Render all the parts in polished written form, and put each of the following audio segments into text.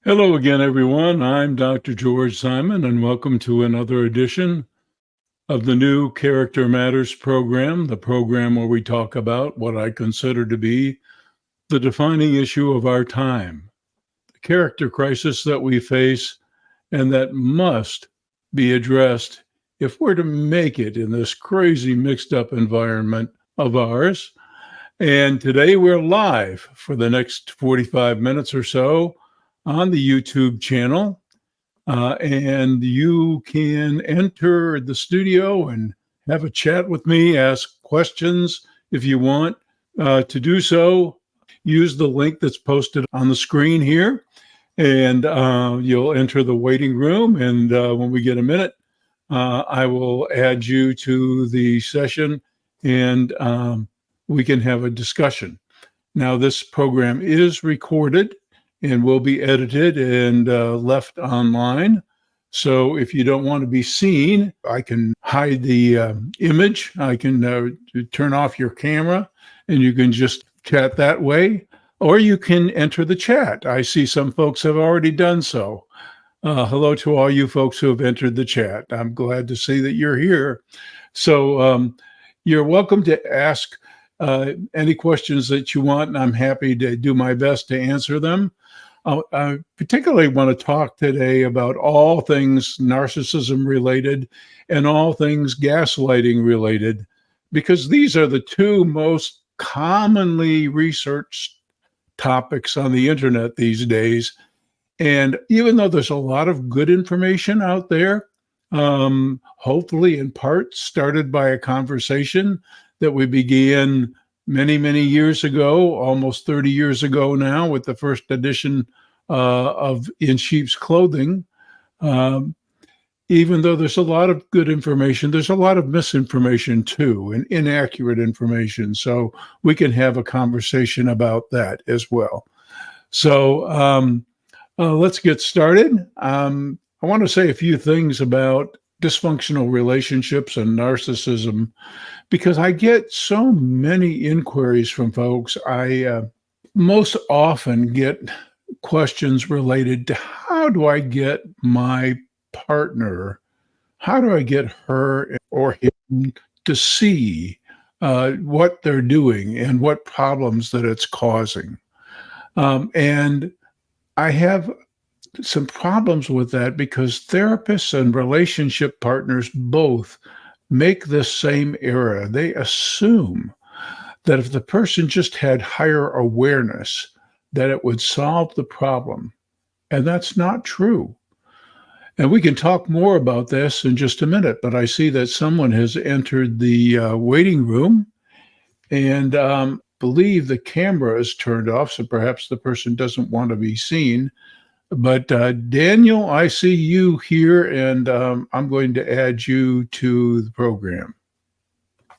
Hello again, everyone. I'm Dr. George Simon, and welcome to another edition of the new Character Matters program, the program where we talk about what I consider to be the defining issue of our time, the character crisis that we face and that must be addressed if we're to make it in this crazy mixed up environment of ours. And today we're live for the next 45 minutes or so on the YouTube channel. And you can enter the studio and have a chat with me, ask questions if you want to do so. Use the link that's posted on the screen here, and you'll enter the waiting room. And when we get a minute, I will add you to the session, and we can have a discussion. Now, this program is recorded and will be edited and left online. So if you don't want to be seen, I can hide the image. I can turn off your camera and you can just chat that way, or you can enter the chat. I see some folks have already done so. Hello to all you folks who have entered the chat. I'm glad to see that you're here. So you're welcome to ask any questions that you want, and I'm happy to do my best to answer them. I particularly want to talk today about all things narcissism related and all things gaslighting related, because these are the two most commonly researched topics on the internet these days. And even though there's a lot of good information out there, hopefully in part started by a conversation that we began many, many years ago, almost 30 years ago now, with the first edition of In Sheep's Clothing. Even though there's a lot of good information, there's a lot of misinformation too, and inaccurate information. So we can have a conversation about that as well. So let's get started. I want to say a few things about dysfunctional relationships and narcissism, because I get so many inquiries from folks. I most often get questions related to how do I get my partner, how do I get her or him to see what they're doing and what problems that it's causing. And I have some problems with that because therapists and relationship partners both make this same error. They assume that if the person just had higher awareness, that it would solve the problem. And that's not true. And we can talk more about this in just a minute, but I see that someone has entered the waiting room, and believe the camera is turned off, so perhaps the person doesn't want to be seen. But Daniel, I see you here, and I'm going to add you to the program.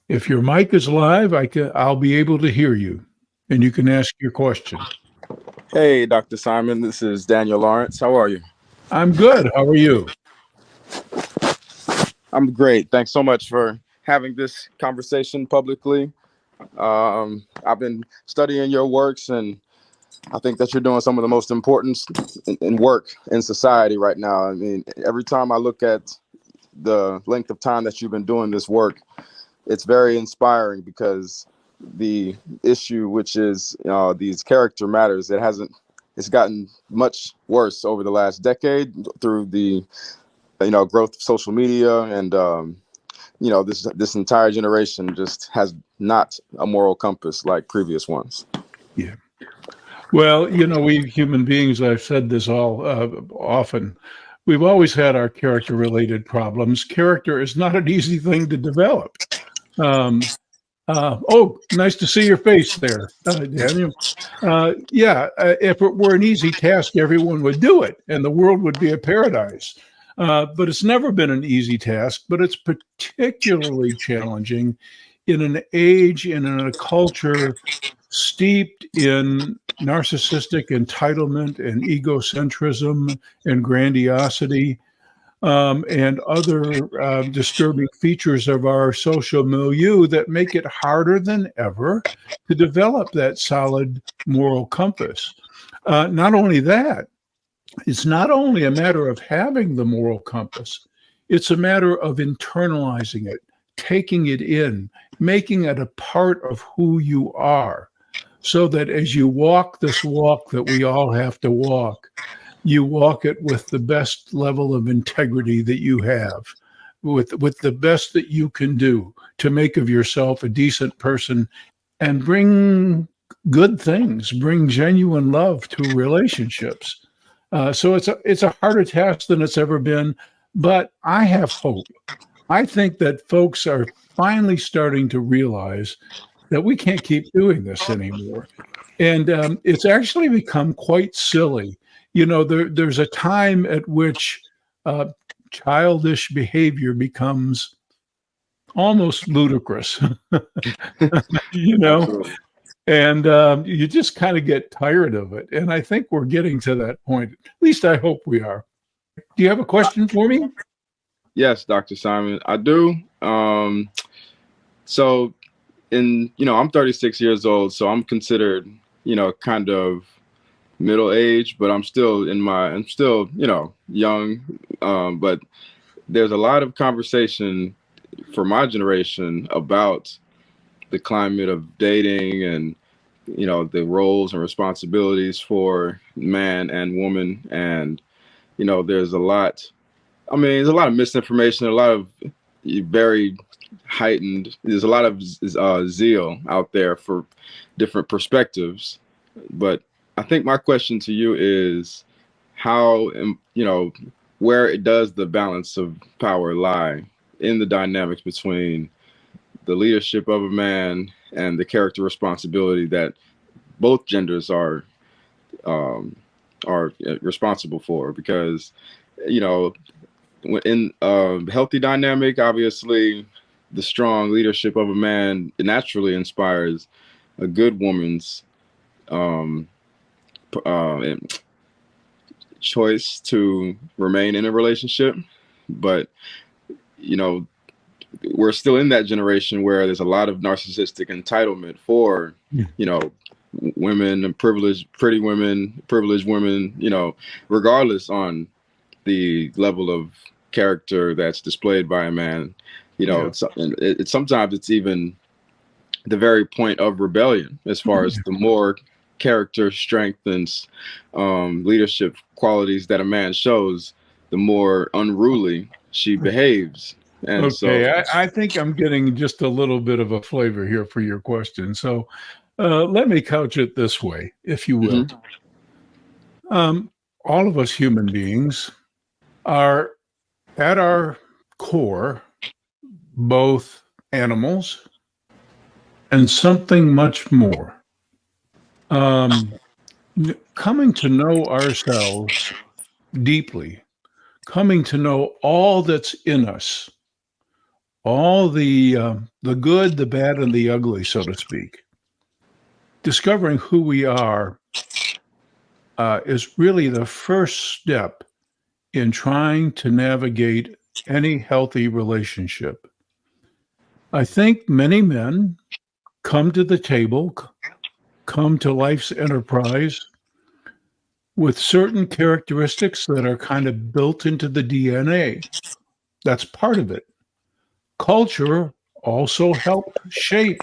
If your mic is live, I'll be able to hear you, and you can ask your question. Hey, Dr. Simon, this is Daniel Lawrence. How are you? I'm good. How are you? I'm great. Thanks so much for having this conversation publicly. I've been studying your works, and I think that you're doing some of the most important in work in society right now. I mean, every time I look at the length of time that you've been doing this work, it's very inspiring, because the issue, which is these character matters, it's gotten much worse over the last decade through the growth of social media, and this entire generation just has not a moral compass like previous ones. Yeah. Well, we human beings, I've said this all often, we've always had our character-related problems. Character is not an easy thing to develop. Oh, nice to see your face there, Daniel. If it were an easy task, everyone would do it, and the world would be a paradise. But it's never been an easy task, but it's particularly challenging in an age and in a culture steeped in narcissistic entitlement and egocentrism and grandiosity, and other disturbing features of our social milieu that make it harder than ever to develop that solid moral compass. Not only that, It's not only a matter of having the moral compass, it's a matter of internalizing it, taking it in, making it a part of who you are, so that as you walk this walk that we all have to walk, you walk it with the best level of integrity that you have, with the best that you can do to make of yourself a decent person and bring good things, bring genuine love to relationships. So it's a harder task than it's ever been, but I have hope. I think that folks are finally starting to realize that we can't keep doing this anymore, and it's actually become quite silly. There's a time at which uh, childish behavior becomes almost ludicrous. you know, Absolutely. and you just kind of get tired of it. And I think we're getting to that point. At least I hope we are. Do you have a question for me? Yes, Dr. Simon, I do. So I'm 36 years old, so I'm considered, kind of middle age, but I'm still young. But there's a lot of conversation for my generation about the climate of dating and, the roles and responsibilities for man and woman. And, there's a lot, there's a lot of misinformation, a lot of very heightened, there's a lot of zeal out there for different perspectives. But I think my question to you is how, where it does the balance of power lie in the dynamics between the leadership of a man and the character responsibility that both genders um, are responsible for? Because, in a healthy dynamic, obviously, the strong leadership of a man naturally inspires a good woman's um, uh, choice to remain in a relationship. But, you know, we're still in that generation where there's a lot of narcissistic entitlement for, Yeah. Women and pretty women, privileged women, regardless on the level of character that's displayed by a man. Yeah. It's sometimes it's even the very point of rebellion, as far as the more character strength and leadership qualities that a man shows, the more unruly she behaves. And Okay, so, I think I'm getting just a little bit of a flavor here for your question. So let me couch it this way, if you will. mhm, Um, all of us human beings are at our core both animals and something much more. Um, Coming to know ourselves deeply, coming to know all that's in us, all the good, the bad, and the ugly, so to speak. Discovering who we are is really the first step in trying to navigate any healthy relationship. I think many men come to the table, come to life's enterprise with certain characteristics that are kind of built into the DNA. That's part of it. Culture also helps shape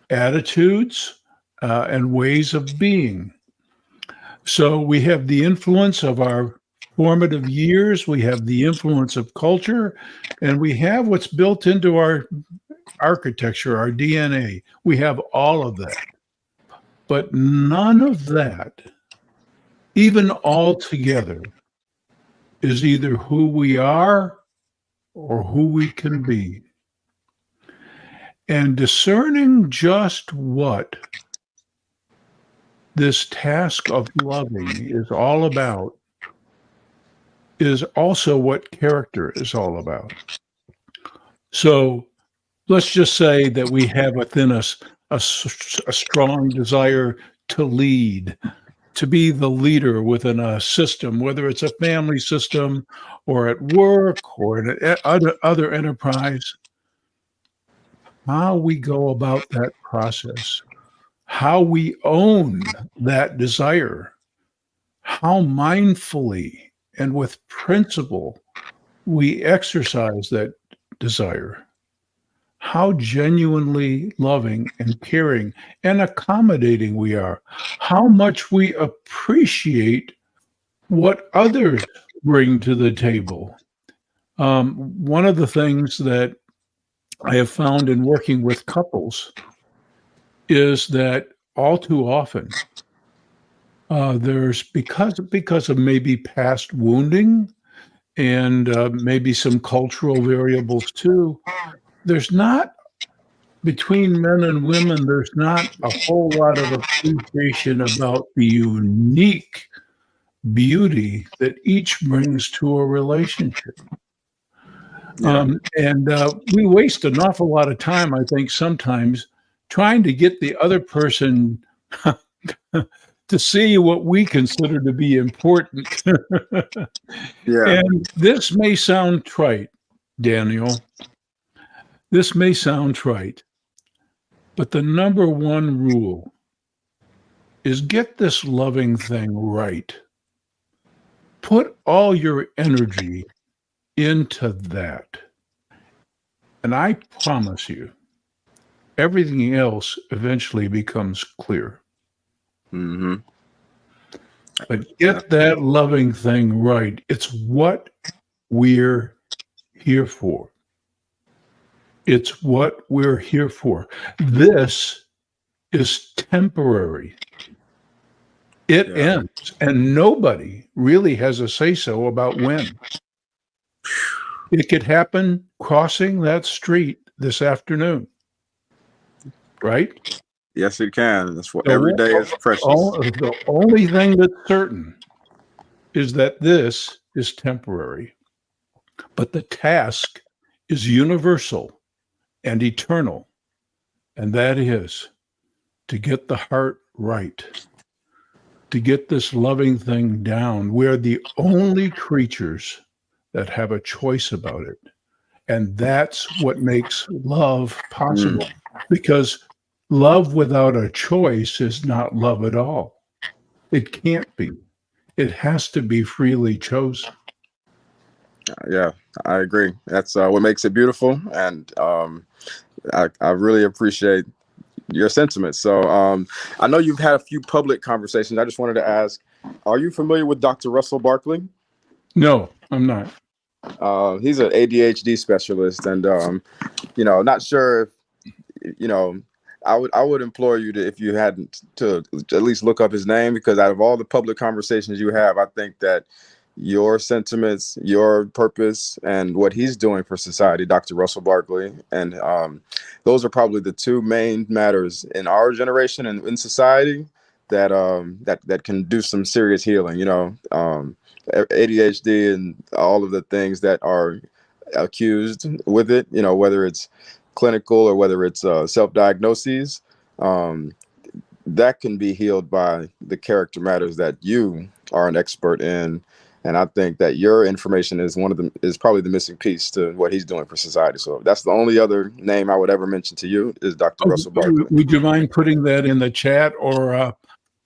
attitudes and ways of being. So we have the influence of our formative years, we have the influence of culture, and we have what's built into our architecture, our DNA. We have all of that. But none of that, even all together, is either who we are or who we can be. And discerning just what this task of loving is all about is also what character is all about. So let's just say that we have within us a strong desire to lead, to be the leader within a system, whether it's a family system or at work or in other enterprise. How we go about that process, how we own that desire, how mindfully and with principle we exercise that desire, how genuinely loving and caring and accommodating we are, how much we appreciate what others bring to the table. One of the things that I have found in working with couples is that all too often there's because of maybe past wounding and maybe some cultural variables too. There's not between men and women. There's not a whole lot of appreciation about the unique beauty that each brings to a relationship. Yeah. And we waste an awful lot of time, I think, sometimes trying to get the other person to see what we consider to be important. Yeah. And this may sound trite, Daniel. This may sound trite, but the number one rule is get this loving thing right. Put all your energy into that. And I promise you, everything else eventually becomes clear. Mm-hmm. But get that loving thing right. It's what we're here for. It's what we're here for. This is temporary. It Yeah. ends, and nobody really has a say-so about when. It could happen crossing that street this afternoon, right? Yes, it can. That's what The every wo- day is precious. the only thing that's certain is that this is temporary, but the task is universal and eternal, and that is to get the heart right, to get this loving thing down. We're the only creatures that have a choice about it. And that's what makes love possible, because love without a choice is not love at all. It can't be. It has to be freely chosen. Yeah, I agree. That's what makes it beautiful, and I really appreciate your sentiments. So I know you've had a few public conversations. I just wanted to ask, are you familiar with Dr. Russell Barkley? No, I'm not. He's an ADHD specialist, and not sure if I would implore you to, if you hadn't, to at least look up his name, because out of all the public conversations you have, I think that your sentiments, your purpose, and what he's doing for society, Dr. Russell Barkley, and those are probably the two main matters in our generation and in society that that can do some serious healing. ADHD and all of the things that are accused with it, whether it's clinical or whether it's self-diagnoses, that can be healed by the character matters that you are an expert in. And I think that your information is is probably the missing piece to what he's doing for society. So that's the only other name I would ever mention to you is Dr. Russell Barkley. Would you mind putting that in the chat or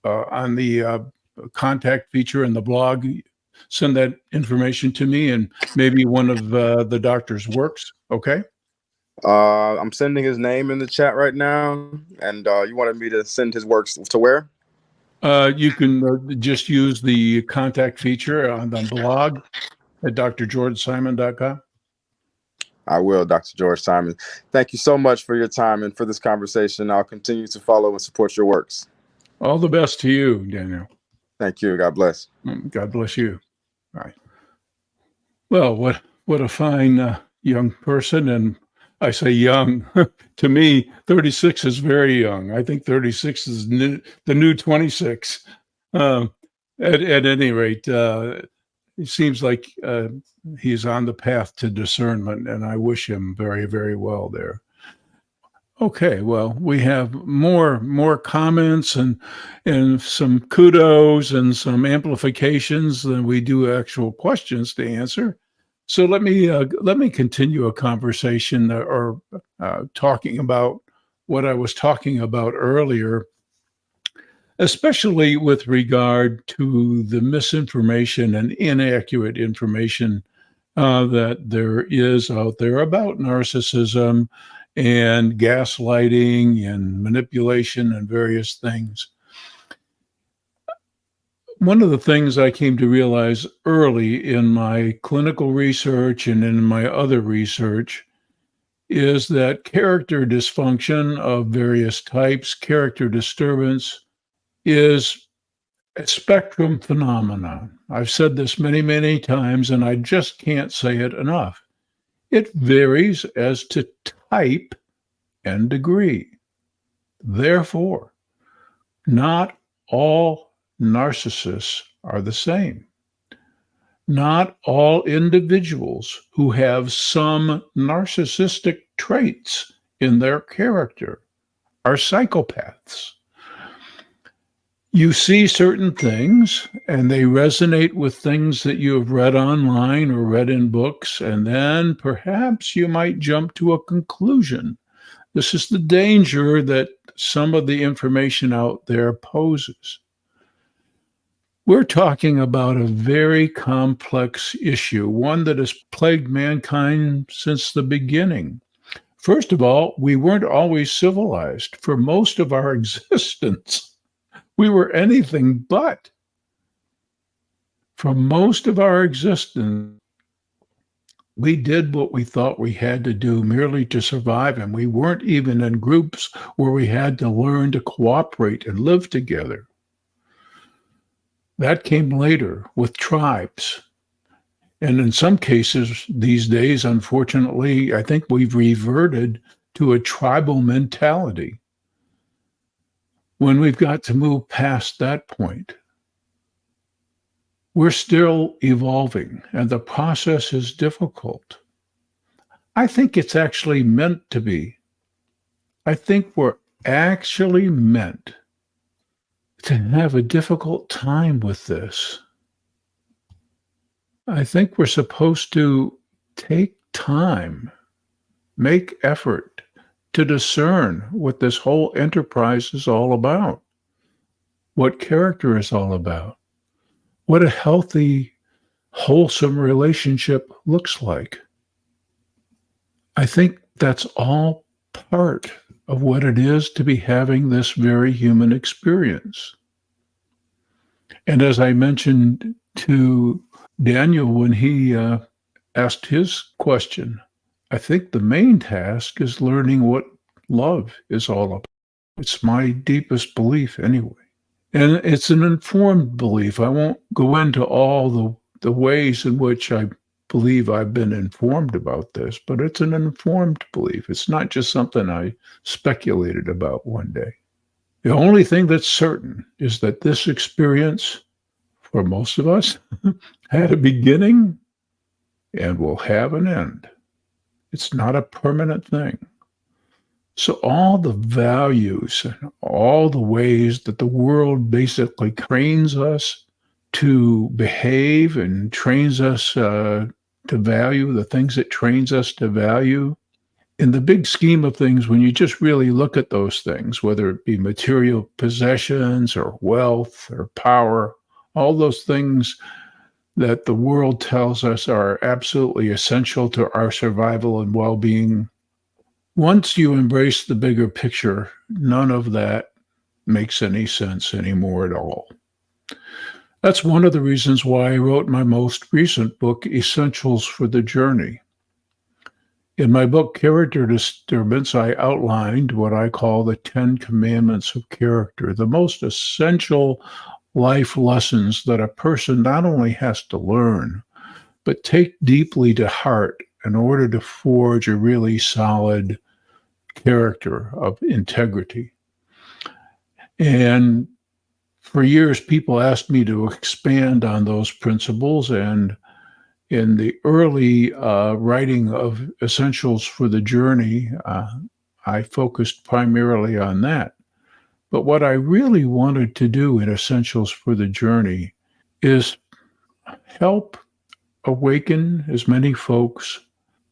on the contact feature in the blog? Send that information to me and maybe one of the doctor's works. Okay. I'm sending his name in the chat right now, and you wanted me to send his works to where? You can just use the contact feature on the blog at drgeorgesimon.com. I will, Dr. George Simon. Thank you so much for your time and for this conversation. I'll continue to follow and support your works. All the best to you, Daniel. Thank you. God bless. God bless you. All right. Well, what a fine young person. And I say young. To me, 36 is very young. I think 36 is the new 26. At any rate, it seems like he's on the path to discernment, and I wish him very, very well there. Okay, well, we have more comments and some kudos and some amplifications than we do actual questions to answer. So let me continue a conversation or talking about what I was talking about earlier. especially with regard to the misinformation and inaccurate information that there is out there about narcissism and gaslighting and manipulation and various things. One of the things I came to realize early in my clinical research and in my other research is that character dysfunction of various types, character disturbance, is a spectrum phenomenon. I've said this many, many times, and I just can't say it enough. It varies as to type and degree. Therefore, not all narcissists are the same. Not all individuals who have some narcissistic traits in their character are psychopaths. You see certain things and they resonate with things that you have read online or read in books, and then perhaps you might jump to a conclusion. This is the danger that some of the information out there poses. We're talking about a very complex issue, one that has plagued mankind since the beginning. First of all, we weren't always civilized. For most of our existence, we were anything but. For most of our existence, we did what we thought we had to do merely to survive, and we weren't even in groups where we had to learn to cooperate and live together. That came later with tribes. And in some cases these days, unfortunately, I think we've reverted to a tribal mentality when we've got to move past that point. We're still evolving, and the process is difficult. I think it's actually meant to be. I think we're actually meant to have a difficult time with this. I think we're supposed to take time, make effort to discern what this whole enterprise is all about, what character is all about, what a healthy, wholesome relationship looks like. I think that's all part of what it is to be having this very human experience. And as I mentioned to Daniel when he asked his question, I think the main task is learning what love is all about. It's my deepest belief anyway. And it's an informed belief. I won't go into all the ways in which I believe I've been informed about this, but it's an informed belief. It's not just something I speculated about one day. The only thing that's certain is that this experience, for most of us, had a beginning and will have an end. It's not a permanent thing. So all the values and all the ways that the world basically trains us to behave and trains us to value, the things it trains us to value, in the big scheme of things, when you just really look at those things, whether it be material possessions or wealth or power, all those things that the world tells us are absolutely essential to our survival and well-being, once you embrace the bigger picture, none of that makes any sense anymore at all. That's one of the reasons why I wrote my most recent book, Essentials for the Journey. In my book, Character Disturbance, I outlined what I call the 10 Commandments of Character, the most essential life lessons that a person not only has to learn, but take deeply to heart in order to forge a really solid character of integrity. And for years, people asked me to expand on those principles, and in the early writing of Essentials for the Journey, I focused primarily on that. But what I really wanted to do in Essentials for the Journey is help awaken as many folks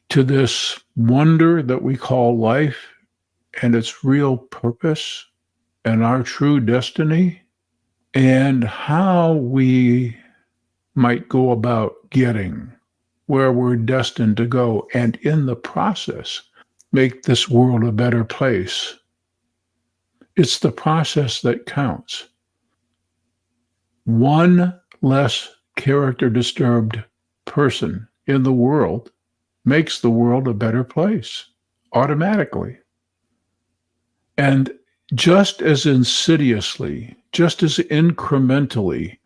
to this wonder that we call life and its real purpose and our true destiny, and how we might go about getting where we're destined to go, and in the process, make this world a better place. It's the process that counts. One less character disturbed person in the world makes the world a better place automatically. And just as insidiously, just as incrementally,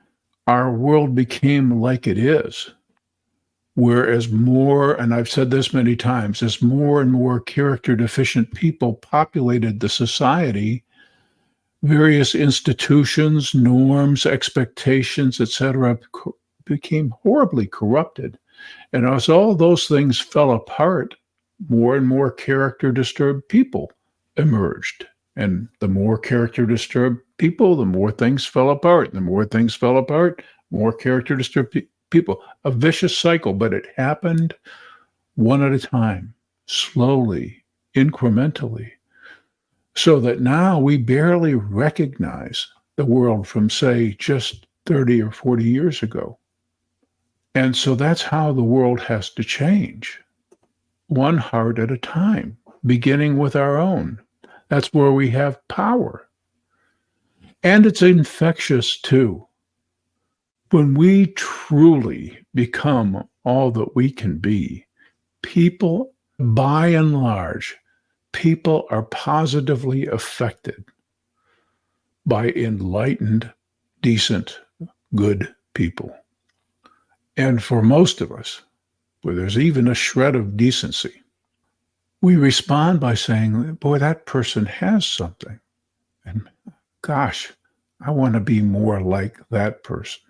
our world became like it is, whereas more, and I've said this many times, as more and more character deficient people populated the society, various institutions, norms, expectations, etc., became horribly corrupted. And as all those things fell apart, more and more character disturbed people emerged. And the more character disturbed people, the more things fell apart. The more things fell apart, more character disturbed people. A vicious cycle, but it happened one at a time, slowly, incrementally, so that now we barely recognize the world from, say, just 30 or 40 years ago. And so that's how the world has to change, one heart at a time, beginning with our own. That's where we have power. And it's infectious too. When we truly become all that we can be, people, by and large, people are positively affected by enlightened, decent, good people. And for most of us, where there's even a shred of decency, we respond by saying, boy, that person has something. And gosh, I want to be more like that person.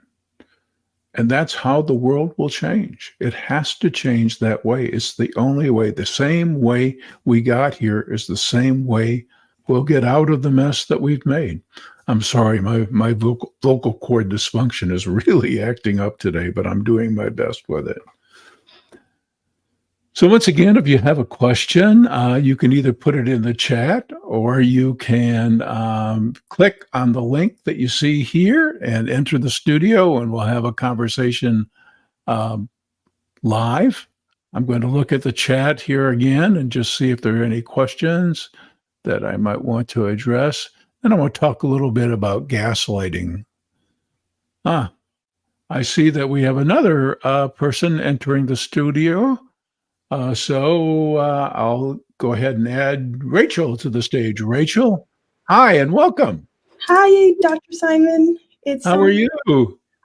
And that's how the world will change. It has to change that way. It's the only way. The same way we got here is the same way we'll get out of the mess that we've made. I'm sorry, my vocal cord dysfunction is really acting up today, but I'm doing my best with it. So once again, if you have a question, you can either put it in the chat or you can click on the link that you see here and enter the studio, and we'll have a conversation live. I'm going to look at the chat here again and just see if there are any questions that I might want to address. And I want to talk a little bit about gaslighting. I see that we have another person entering the studio. So I'll go ahead and add Rachel to the stage. Rachel, hi and welcome. Hi, Dr. Simon. How are you?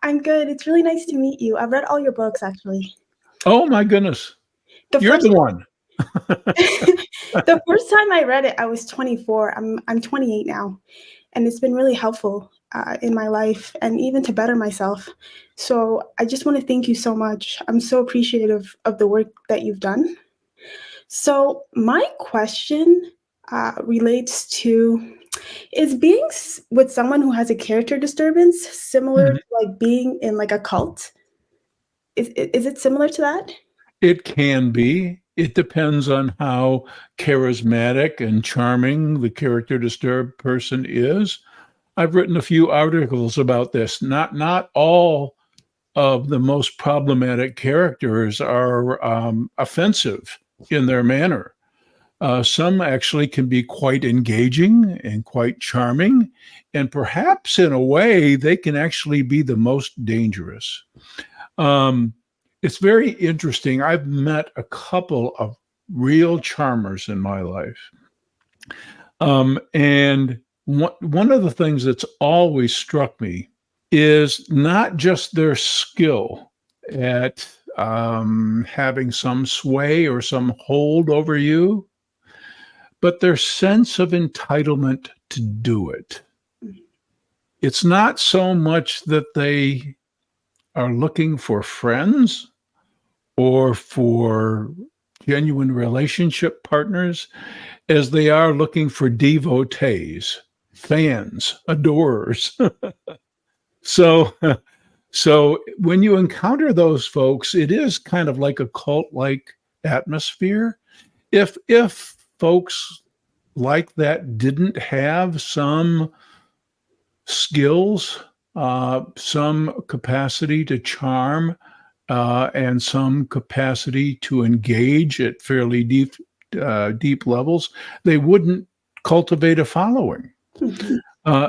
I'm good. It's really nice to meet you. I've read all your books, actually. Oh, my goodness. You're the one. The first time I read it, I was 24. I'm 28 now, and it's been really helpful in my life and even to better myself. So I just want to thank you so much. I'm so appreciative of the work that you've done. So my question relates to, is being with someone who has a character disturbance similar to like being in like a cult? Is it similar to that? It can be. It depends on how charismatic and charming the character disturbed person is. I've written a few articles about this. Not all of the most problematic characters are offensive in their manner. Some actually can be quite engaging and quite charming, and perhaps in a way they can actually be the most dangerous. It's very interesting. I've met a couple of real charmers in my life. And one of the things that's always struck me is not just their skill at having some sway or some hold over you, but their sense of entitlement to do it. It's not so much that they are looking for friends or for genuine relationship partners as they are looking for devotees, fans, adorers. So when you encounter those folks, it is kind of like a cult-like atmosphere. If folks like that didn't have some skills some capacity to charm, and some capacity to engage at fairly deep levels, they wouldn't cultivate a following.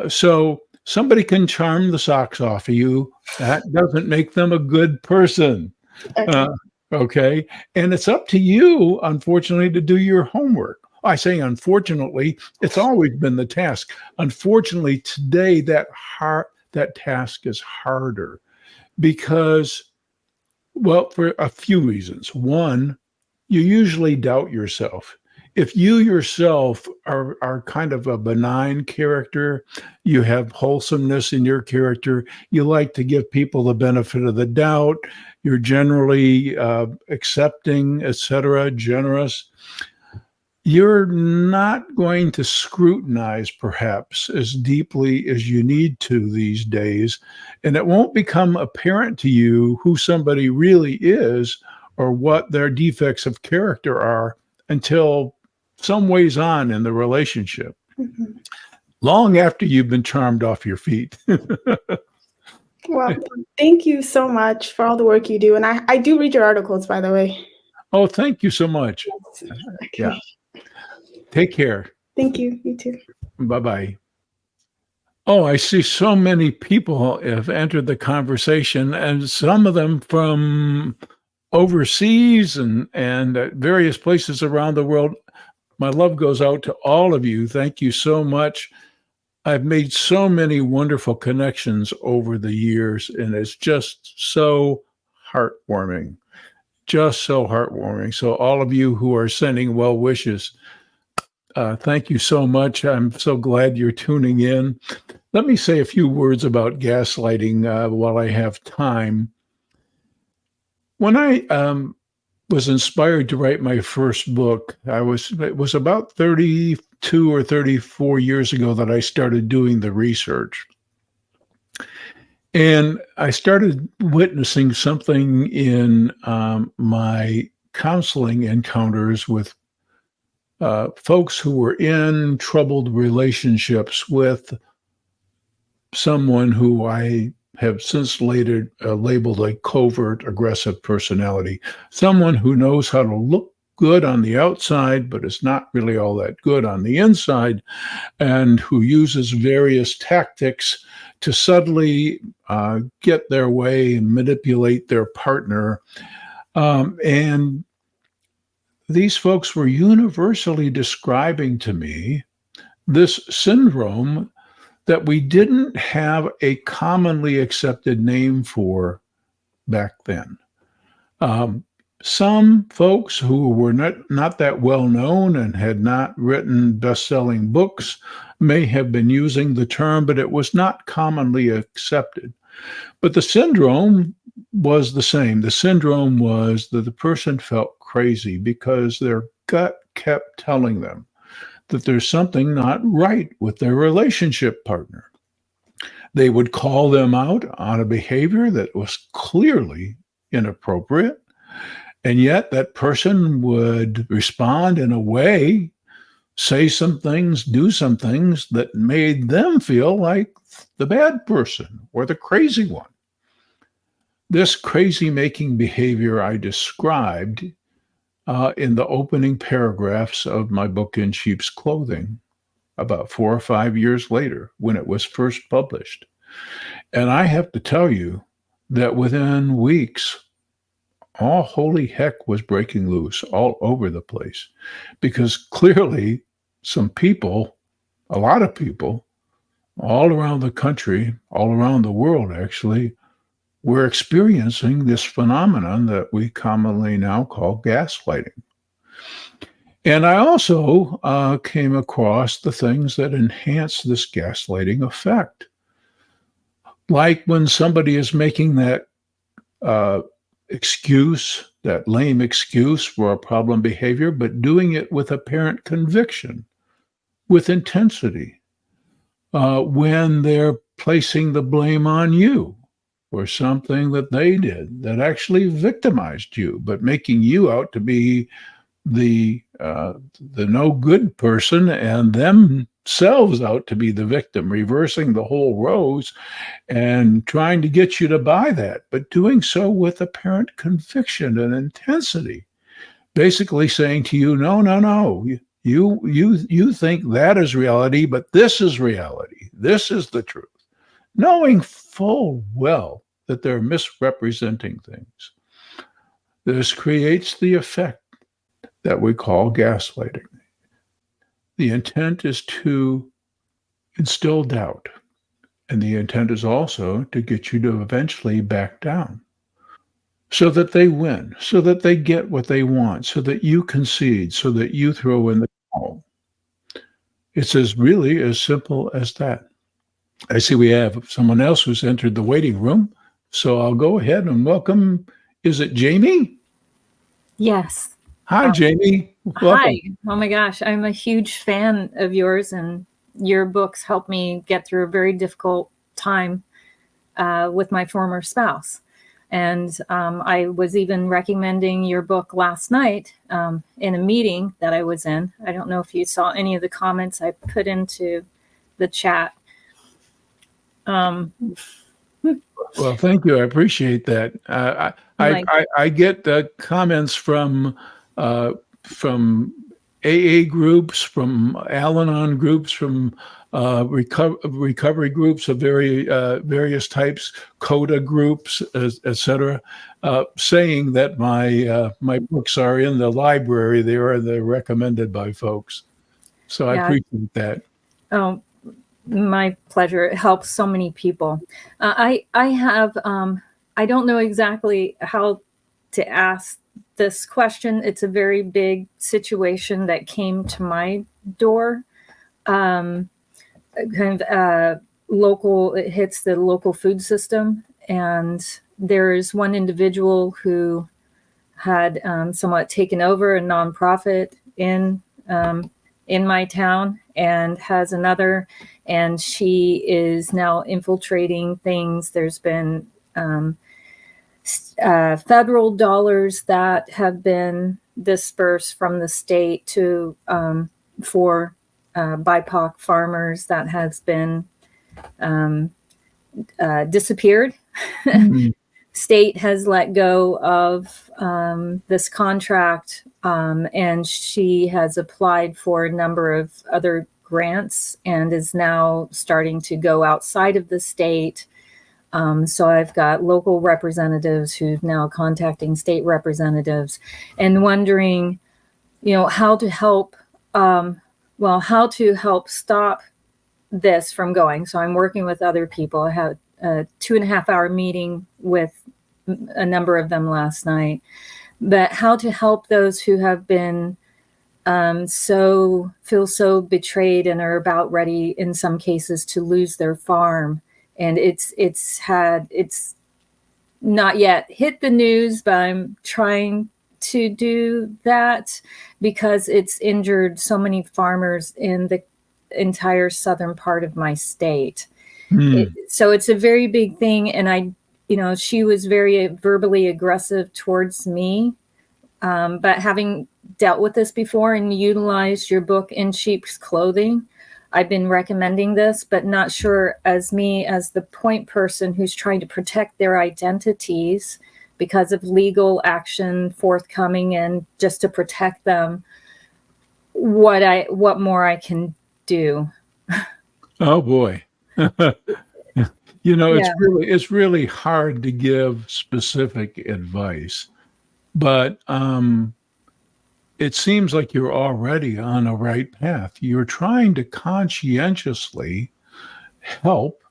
So somebody can charm the socks off of you. That doesn't make them a good person. Okay. Okay. And it's up to you, unfortunately, to do your homework. I say, unfortunately, it's always been the task. Unfortunately, today that task is harder because, well, for a few reasons. One, you usually doubt yourself. If you yourself are kind of a benign character, you have wholesomeness in your character, you like to give people the benefit of the doubt, you're generally accepting, etc., generous, you're not going to scrutinize perhaps as deeply as you need to these days, and it won't become apparent to you who somebody really is or what their defects of character are until some ways on in the relationship, long after you've been charmed off your feet. Well, thank you so much for all the work you do. And I do read your articles, by the way. Oh, thank you so much. Okay. Yeah. Take care. Thank you. You too. Bye-bye. Oh, I see so many people have entered the conversation, and some of them from overseas and various places around the world. My love goes out to all of you. Thank you so much. I've made so many wonderful connections over the years, and it's just so heartwarming. Just so heartwarming. So all of you who are sending well wishes, thank you so much. I'm so glad you're tuning in. Let me say a few words about gaslighting while I have time. When I was inspired to write my first book, it was about 32 or 34 years ago that I started doing the research. And I started witnessing something in my counseling encounters with folks who were in troubled relationships with someone who I have since later labeled a covert aggressive personality, someone who knows how to look good on the outside, but is not really all that good on the inside, and who uses various tactics to subtly get their way and manipulate their partner. And these folks were universally describing to me this syndrome that we didn't have a commonly accepted name for back then. Some folks who were not that well known and had not written best-selling books may have been using the term, but it was not commonly accepted. But the syndrome was the same. The syndrome was that the person felt crazy because their gut kept telling them that there's something not right with their relationship partner. They would call them out on a behavior that was clearly inappropriate, and yet that person would respond in a way, say some things, do some things that made them feel like the bad person or the crazy one. This crazy-making behavior I described in the opening paragraphs of my book In Sheep's Clothing about 4 or 5 years later when it was first published. And I have to tell you that within weeks, all holy heck was breaking loose all over the place, because clearly some people, a lot of people, all around the country, all around the world actually, were experiencing this phenomenon that we commonly now call gaslighting. And I also came across the things that enhance this gaslighting effect. Like when somebody is making that excuse, that lame excuse for a problem behavior, but doing it with apparent conviction, with intensity, when they're placing the blame on you or something that they did that actually victimized you, but making you out to be the no good person and them themselves out to be the victim, reversing the whole roles and trying to get you to buy that, but doing so with apparent conviction and intensity, basically saying to you, no, no, no, you think that is reality, but this is reality. This is the truth, knowing full well that they're misrepresenting things. This creates the effect that we call gaslighting. The intent is to instill doubt, and the intent is also to get you to eventually back down so that they win, so that they get what they want, so that you concede, so that you throw in the towel. It's really as simple as that. I see we have someone else who's entered the waiting room, so I'll go ahead and welcome. Is it Jamie? Yes. Hi, Jamie. Welcome. Hi. Oh my gosh. I'm a huge fan of yours, and your books helped me get through a very difficult time with my former spouse. And I was even recommending your book last night in a meeting that I was in. I don't know if you saw any of the comments I put into the chat. Well, thank you. I appreciate that. I get comments from AA groups, from Al-Anon groups, from recovery groups of various types, CODA groups, etc., saying that my books are in the library. They're recommended by folks. So I appreciate that. Oh, my pleasure. It helps so many people. I have, I don't know exactly how to ask this question. It's a very big situation that came to my door. Local, it hits the local food system. And there's one individual who had somewhat taken over a nonprofit in my town, and has another, and she is now infiltrating things. There's been federal dollars that have been dispersed from the state to for BIPOC farmers that has been disappeared. Mm-hmm. State has let go of this contract, and she has applied for a number of other grants and is now starting to go outside of the state. So I've got local representatives who's now contacting state representatives and wondering, how to help, how to help stop this from going. So I'm working with other people. I had a 2.5-hour meeting with a number of them last night, but how to help those who have been feel so betrayed and are about ready in some cases to lose their farm. And it's not yet hit the news, but I'm trying to do that because it's injured so many farmers in the entire southern part of my state. So it's a very big thing. And she was very verbally aggressive towards me. But having dealt with this before and utilized your book In Sheep's Clothing, I've been recommending this, but not sure as the point person who's trying to protect their identities because of legal action forthcoming and just to protect them, what more I can do. Oh boy. It's really hard to give specific advice, but it seems like you're already on a right path. You're trying to conscientiously help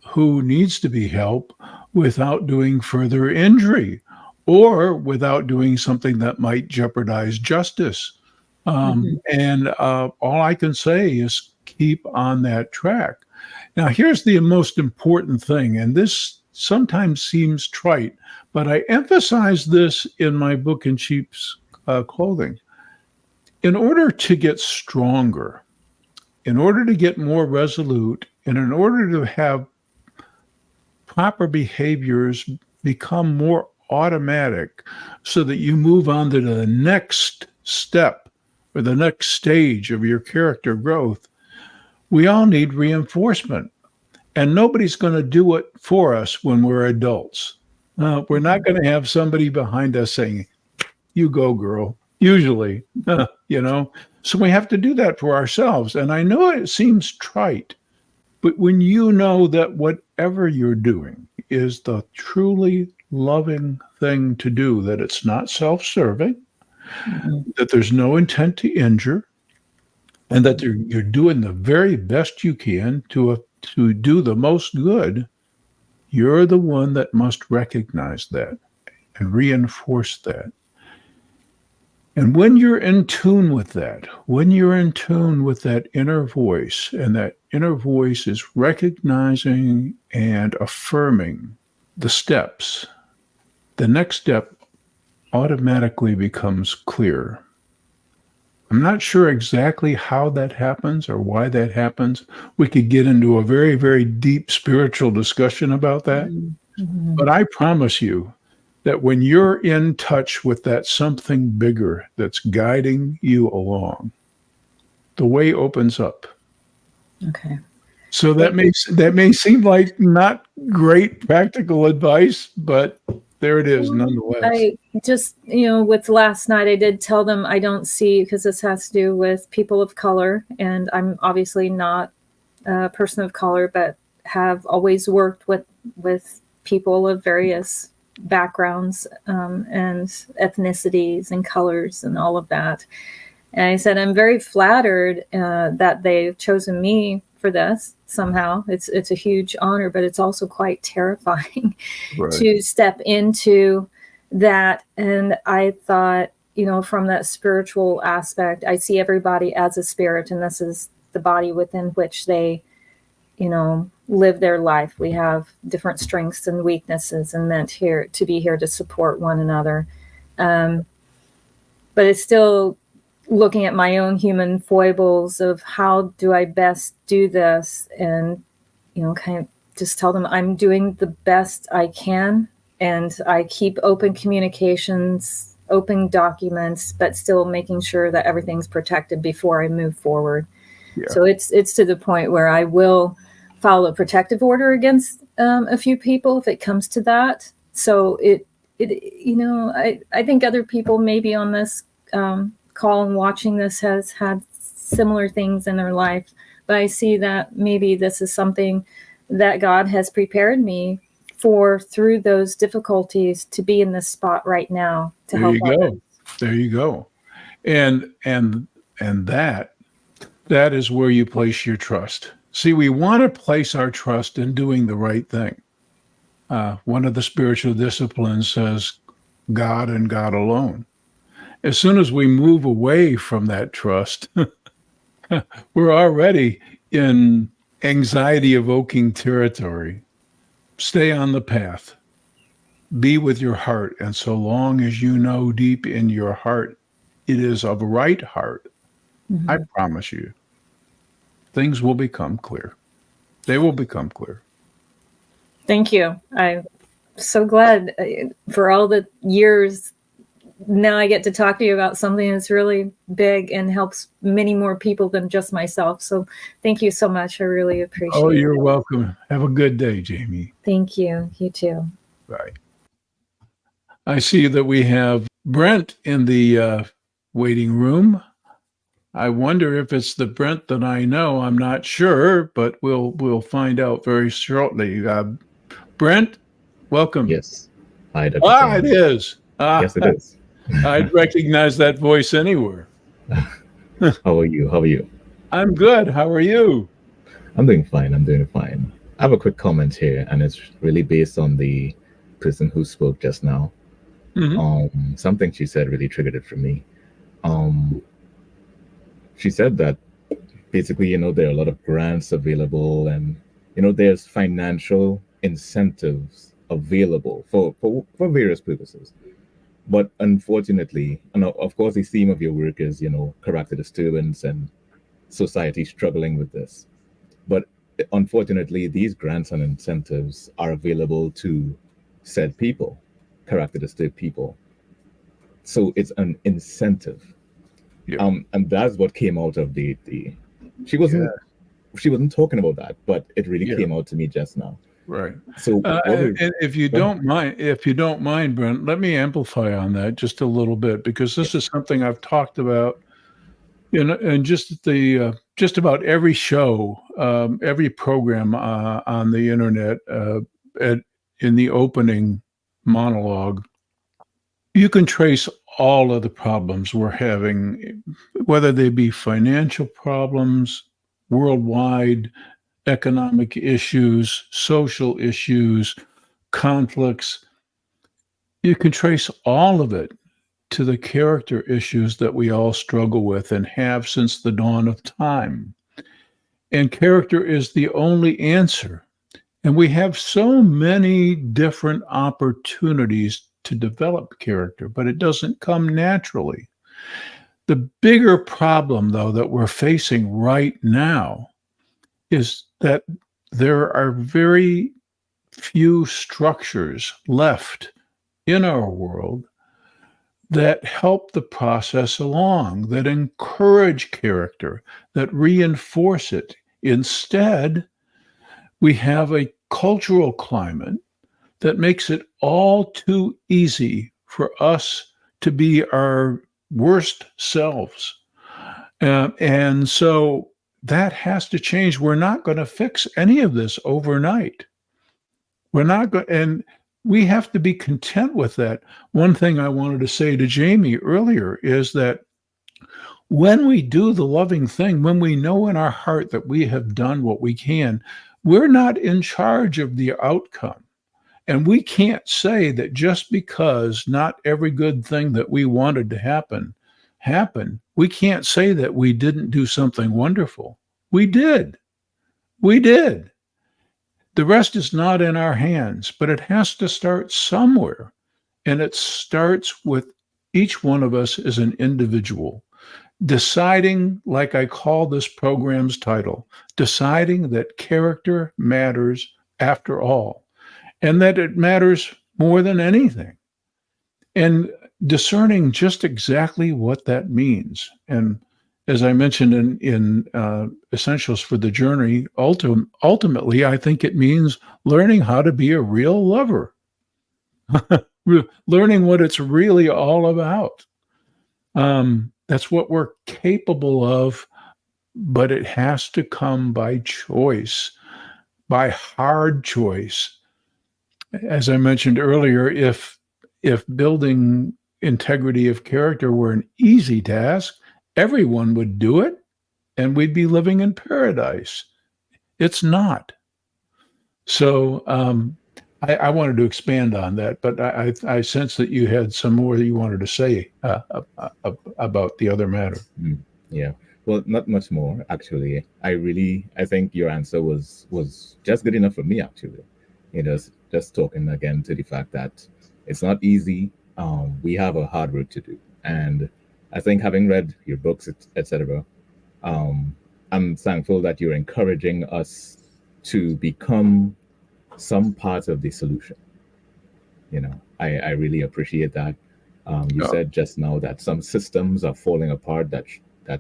who needs to be helped without doing further injury or without doing something that might jeopardize justice. And all I can say is keep on that track. Now, here's the most important thing, and this sometimes seems trite, but I emphasize this in my book In Sheep's Clothing. In order to get stronger, in order to get more resolute, and in order to have proper behaviors become more automatic so that you move on to the next step or the next stage of your character growth, We all need reinforcement, and nobody's going to do it for us when we're adults. We're not going to have somebody behind us saying, "You go, girl," usually, So we have to do that for ourselves. And I know it seems trite, but when you know that whatever you're doing is the truly loving thing to do, that it's not self-serving, that there's no intent to injure, and that you're doing the very best you can to do the most good, you're the one that must recognize that and reinforce that. And when you're in tune with that, when you're in tune with that inner voice, and that inner voice is recognizing and affirming the steps, the next step automatically becomes clear. I'm not sure exactly how that happens or why that happens. We could get into a very, very deep spiritual discussion about that. Mm-hmm. But I promise you that when you're in touch with that something bigger that's guiding you along, the way opens up. Okay. So that may seem like not great practical advice, but there it is nonetheless. I just, with last night, I did tell them I don't see, because this has to do with people of color, and I'm obviously not a person of color, but have always worked with people of various backgrounds and ethnicities and colors and all of that. And I said, I'm very flattered that they've chosen me for this somehow. It's a huge honor, but it's also quite terrifying to step into that. And I thought, from that spiritual aspect, I see everybody as a spirit, and this is the body within which they, live their life. We have different strengths and weaknesses, and meant here to be here to support one another. But it's still looking at my own human foibles of how do I best do this, and kind of just tell them I'm doing the best I can, and I keep open communications, open documents, but still making sure that everything's protected before I move forward. Yeah. So it's to the point where I will file a protective order against a few people if it comes to that. So I think other people maybe on this call and watching this has had similar things in their life, but I see that maybe this is something that God has prepared me for through those difficulties to be in this spot right now to help others. There you go. And that is where you place your trust. See, we want to place our trust in doing the right thing. One of the spiritual disciplines says God and God alone. As soon as we move away from that trust, we're already in anxiety-evoking territory. Stay on the path. Be with your heart. And so long as you know deep in your heart, it is of right heart, I promise you, things will become clear. They will become clear. Thank you. I'm so glad for all the years. Now I get to talk to you about something that's really big and helps many more people than just myself. So thank you so much. I really appreciate it. Oh, you're welcome. Have a good day, Jamie. Thank you. You too. Bye. I see that we have Brent in the waiting room. I wonder if it's the Brent that I know. I'm not sure, but we'll find out very shortly. Brent, welcome. Yes. Hi, Dr. It is. Yes, it is. I'd recognize that voice anywhere. How are you? I'm good. How are you? I'm doing fine. I have a quick comment here, and it's really based on the person who spoke just now. Something she said really triggered it for me. She said that basically, there are a lot of grants available, and there's financial incentives available for various purposes. But unfortunately, and of course, the theme of your work is, character disturbance and society struggling with this. But unfortunately, these grants and incentives are available to said people, character disturbed people. So it's an incentive. Yeah. And that's what came out of the she wasn't she wasn't talking about that, but it really Yeah. came out to me just now. Right. So what And we if you don't mind, Brent, let me amplify on that just a little bit, because this is something I've talked about in just about every show, every program on the internet, in the opening monologue. You can trace all of the problems we're having, whether they be financial problems, worldwide economic issues, social issues, conflicts. You can trace all of it to the character issues that we all struggle with and have since the dawn of time. And character is the only answer. And we have so many different opportunities to develop character, but it doesn't come naturally. The bigger problem, though, that we're facing right now is that there are very few structures left in our world that help the process along, that encourage character, that reinforce it. Instead, we have a cultural climate that makes it all too easy for us to be our worst selves. And so that has to change. We're not going to fix any of this overnight. We're not going, and we have to be content with that. One thing I wanted to say to Jamie earlier is that when we do the loving thing, when we know in our heart that we have done what we can, we're not in charge of the outcome. And we can't say that just because not every good thing that we wanted to happen happened, we can't say that we didn't do something wonderful. We did. We did. The rest is not in our hands, but it has to start somewhere. And it starts with each one of us as an individual, deciding, like I call this program's title, deciding that character matters after all, and that it matters more than anything, and discerning just exactly what that means. And as I mentioned in Essentials for the Journey, ultimately, I think it means learning how to be a real lover, learning what it's really all about. That's what we're capable of, but it has to come by choice, by hard choice. As I mentioned earlier, if building integrity of character were an easy task, everyone would do it and we'd be living in paradise. It's not. So I wanted to expand on that, but I sense that you had some more that you wanted to say about the other matter. Yeah. Well, not much more, actually. I think your answer was just good enough for me, actually. Just talking again to the fact that it's not easy. We have a hard work to do. And I think having read your books, etc., I'm thankful that you're encouraging us to become some part of the solution. I really appreciate that. You said just now that some systems are falling apart that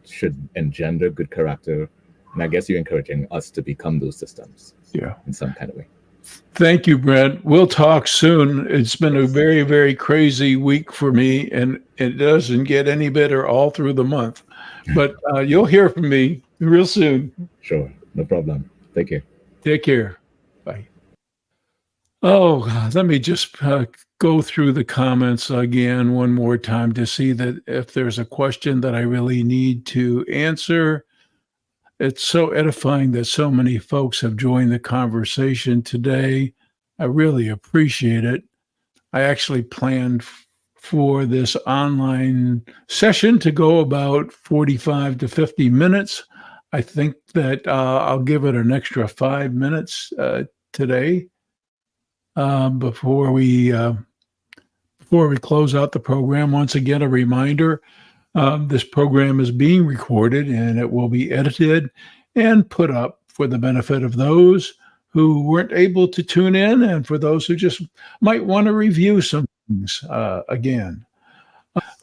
should engender good character. And I guess you're encouraging us to become those systems in some kind of way. Thank you, Brent. We'll talk soon. It's been a very, very crazy week for me, and it doesn't get any better all through the month. But you'll hear from me real soon. Sure. No problem. Take care. Take care. Bye. Oh, let me just go through the comments again one more time to see that if there's a question that I really need to answer. It's so edifying that so many folks have joined the conversation today. I really appreciate it. I actually planned for this online session to go about 45 to 50 minutes. I think that I'll give it an extra 5 minutes today before we close out the program. Once again, a reminder, this program is being recorded and it will be edited and put up for the benefit of those who weren't able to tune in and for those who just might want to review some things again.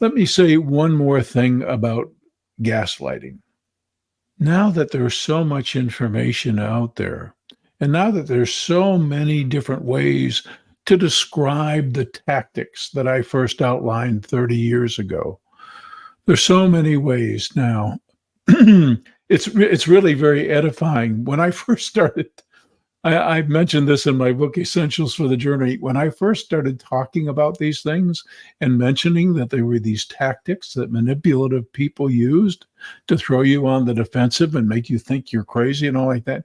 Let me say one more thing about gaslighting. Now that there's so much information out there, and now that there's so many different ways to describe the tactics that I first outlined 30 years ago, there's so many ways now. It's really very edifying. When I first started, I mentioned this in my book, Essentials for the Journey. When I first started talking about these things and mentioning that there were these tactics that manipulative people used to throw you on the defensive and make you think you're crazy and all like that.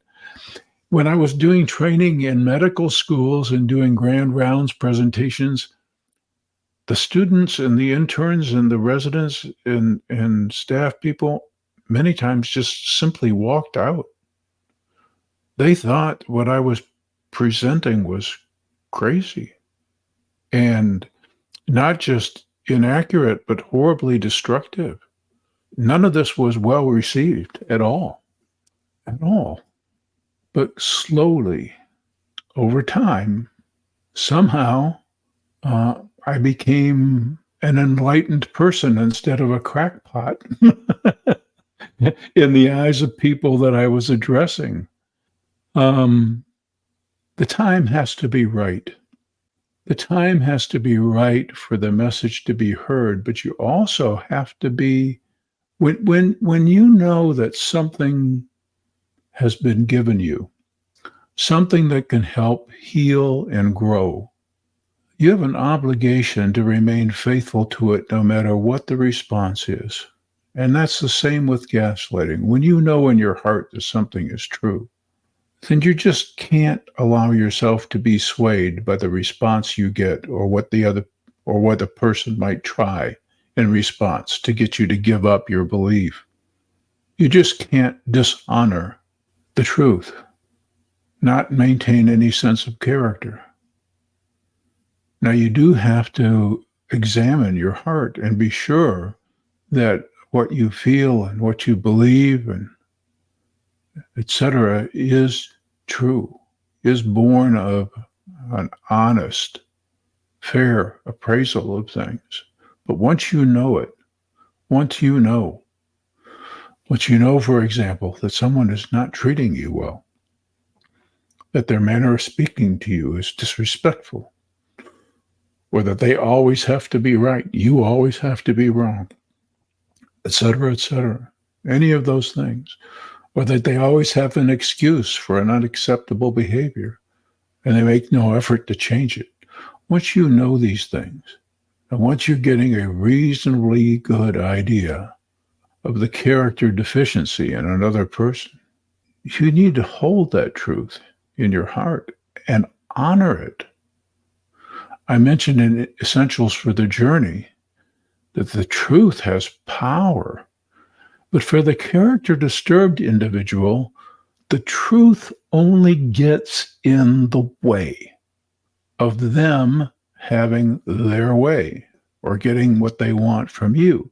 When I was doing training in medical schools and doing grand rounds presentations, the students and the interns and the residents and staff people many times just simply walked out. They thought what I was presenting was crazy and not just inaccurate, but horribly destructive. None of this was well received at all. But slowly, over time, somehow, I became an enlightened person instead of a crackpot in the eyes of people that I was addressing. The time has to be right. The time has to be right for the message to be heard, but you also have to be, when you know that something has been given you, something that can help heal and grow, you have an obligation to remain faithful to it no matter what the response is. And that's the same with gaslighting. When you know in your heart that something is true, then you just can't allow yourself to be swayed by the response you get or what the person might try in response to get you to give up your belief. You just can't dishonor the truth, not maintain any sense of character. Now, you do have to examine your heart and be sure that what you feel and what you believe and etc. is true, is born of an honest, fair appraisal of things. But once you know it, once you know, for example, that someone is not treating you well, that their manner of speaking to you is disrespectful, or that they always have to be right, you always have to be wrong, etc., any of those things, or that they always have an excuse for an unacceptable behavior, and they make no effort to change it. Once you know these things, and once you're getting a reasonably good idea of the character deficiency in another person, you need to hold that truth in your heart and honor it. I mentioned in Essentials for the Journey that the truth has power, but for the character disturbed individual, the truth only gets in the way of them having their way or getting what they want from you.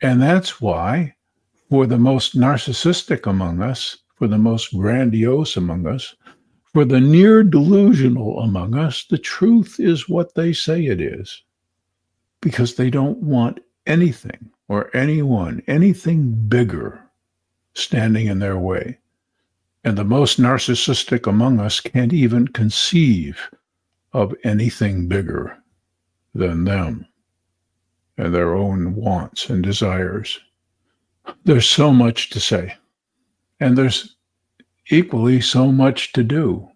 And that's why, for the most narcissistic among us, for the most grandiose among us, for the near delusional among us, the truth is what they say it is, because they don't want anything or anyone, anything bigger standing in their way. And the most narcissistic among us can't even conceive of anything bigger than them and their own wants and desires. There's so much to say, and there's equally so much to do.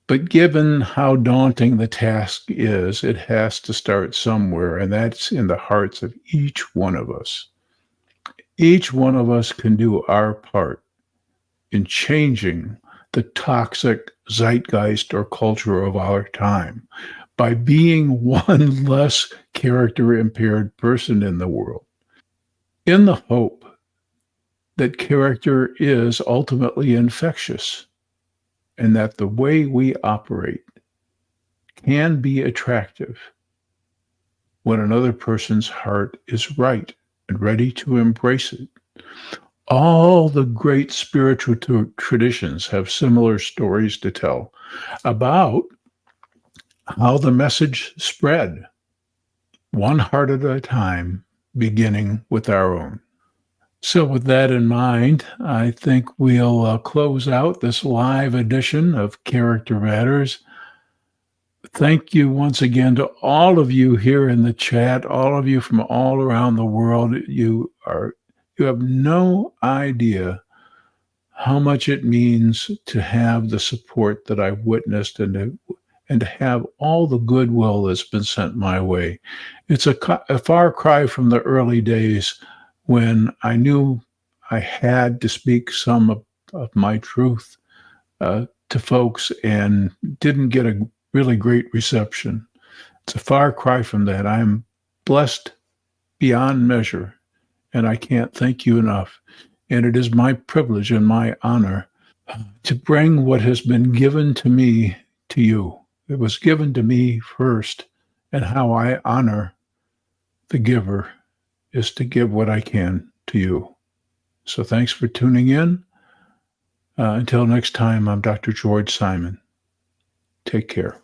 But given how daunting the task is, it has to start somewhere, and that's in the hearts of each one of us. Each one of us can do our part in changing the toxic zeitgeist or culture of our time by being one less character-impaired person in the world, in the hope that character is ultimately infectious and that the way we operate can be attractive when another person's heart is right and ready to embrace it. All the great spiritual traditions have similar stories to tell about how the message spread, one heart at a time, beginning with our own. So, with that in mind, I think we'll close out this live edition of Character Matters. Thank you once again to all of you here in the chat, all of you from all around the world. You have no idea how much it means to have the support that I've witnessed and to have all the goodwill that's been sent my way. It's a far cry from the early days when I knew I had to speak some of my truth to folks and didn't get a really great reception. It's a far cry from that. I'm blessed beyond measure, and I can't thank you enough. And it is my privilege and my honor to bring what has been given to me to you. It was given to me first, and how I honor the giver is to give what I can to you. So thanks for tuning in. Until next time, I'm Dr. George Simon. Take care.